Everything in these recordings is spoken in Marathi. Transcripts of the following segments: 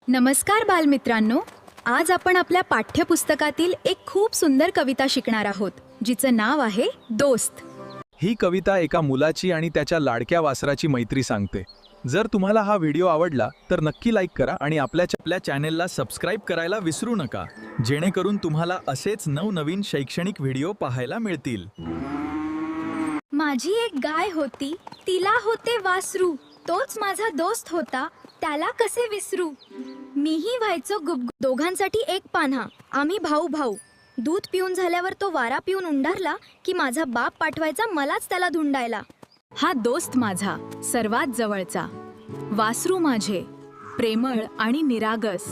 नमस्कार बालमित्रांनो, आज आपण आपल्या पाठ्यपुस्तकातील एक खूप सुंदर कविता शिकणार आहोत, जिचं नाव आहे दोस्त। ही कविता एका मुलाची आणि त्याच्या लाडक्या वासराची मैत्री सांगते। जर तुम्हाला हा व्हिडिओ आवडला तर नक्की लाईक करा आणि आपल्या चॅनेलला सबस्क्राइब करायला विसरू नका, जेणेकरून तुम्हाला असेच नवनवीन शैक्षणिक व्हिडिओ पाहायला मिळतील। माझी एक गाय होती, तिला होते वासरू, तोच माझा दोस्त होता, त्याला कसे विसरू। मीही व्हायचो गुबगुब, दोघांसाठी एक पान्हा, आम्ही भाऊ भाऊ। दूध पिऊन झाल्यावर तो वारा पिऊन उंडारला की माझा बाप पाठवायचा मलाच त्याला धुंडायला। हा दोस्त माझा सर्वात जवळचा, वासरू माझे प्रेमळ आणि निरागस।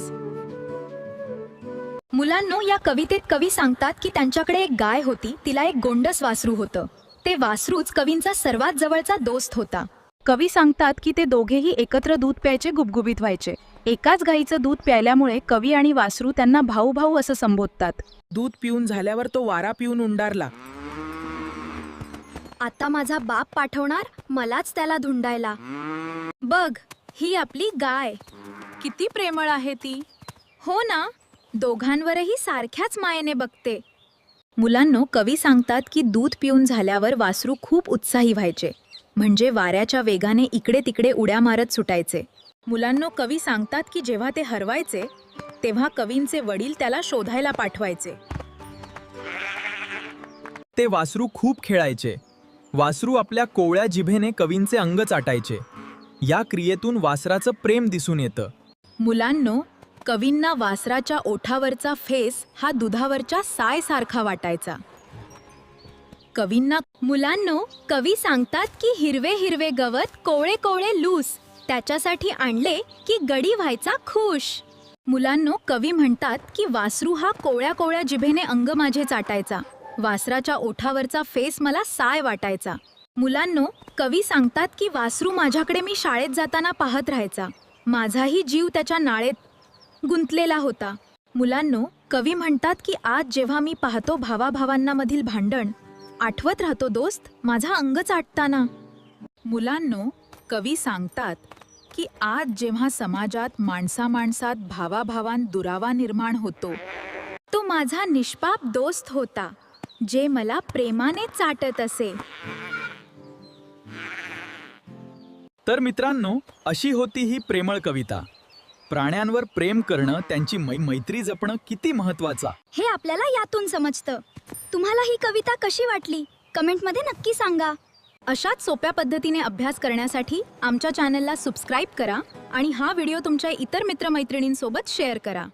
मुलांनो, या कवितेत कवी सांगतात की त्यांच्याकडे एक गाय होती, तिला एक गोंडस वासरू होतं। ते वासरूच कवींचा सर्वात जवळचा दोस्त होता। कवी सांगतात की ते दोघेही एकत्र दूध प्यायचे, गुबगुबीत व्हायचे। एकाच गाईचं दूध प्यायल्यामुळे कवी आणि वासरू त्यांना भाऊ भाऊ असं संबोधतात। दूध पिऊन झाल्यावर तो वारा पिऊन उंडारला। आता माझा बाप पाठवणार मलाच त्याला धुंडायला। बघ, ही आपली गाय किती प्रेमळ आहे ती, हो ना? दोघांवरही सारख्याच मायेने बघते। मुलांनो, कवी सांगतात की दूध पिऊन झाल्यावर वासरू खूप उत्साही व्हायचे, म्हणजे वाऱ्याच्या वेगाने इकडे तिकडे उड्या मारत सुटायचे। मुलांनो, कवी सांगतात की जेव्हा ते हरवायचे तेव्हा कवींचे वडील त्याला शोधायला पाठवायचे। ते वासरू खूप खेळायचे। वासरू आपल्या कोवळ्या जिभेने कवींचे अंग चाटायचे। या क्रियेतून वासराचं प्रेम दिसून येतं। मुलांनो, कवींना वासराच्या ओठावरचा फेस हा दुधावरच्या सायसारखा वाटायचा। मुलांनो, कवी सांगतात की हिरवे हिरवे गवत कोवळे कोवळे लूस, त्याच्यासाठी आणले की गडी व्हायचा खुश। मुलांनो, कवी म्हणतात की वासरू हा कोवळ्या कोवळ्या जिभेने अंग माझे चाटायचा, वासराच्या ओठावरचा फेस मला साय वाटायचा। मुलांनो, कवी सांगतात की वासरू माझ्याकडे मी शाळेत जाताना पाहत राहायचा, माझाही जीव त्याच्या नाळेत गुंतलेला होता। मुलांनो, कवी म्हणतात की आज जेव्हा मी पाहतो भावाभावांना मधील भांडण, आठवत राहतो दोस्त माझा अंग चाटताना। मुलांनो, कवी सांगतात की आज जेव्हा समाजात माणसामाणसात भावाभावांत दुरावा निर्माण होतो, तो माझा निष्पाप दोस्त होता, जे मला प्रेमाने चाटत असे। तर मित्रांनो, अशी होती ही प्रेमळ कविता। प्राण्यांवर प्रेम करणं, त्यांची मैत्री जपणं किती महत्त्वाचं हे आपल्याला यातून समजतं। तुम्हाला ही कविता कशी वाटली कमेंटमध्ये नक्की सांगा। अशाच सोप्या पद्धतीने अभ्यास करण्यासाठी आमच्या चॅनलला सबस्क्राइब करा आणि हा व्हिडिओ तुमच्या इतर मित्रमैत्रिणींसोबत शेअर करा।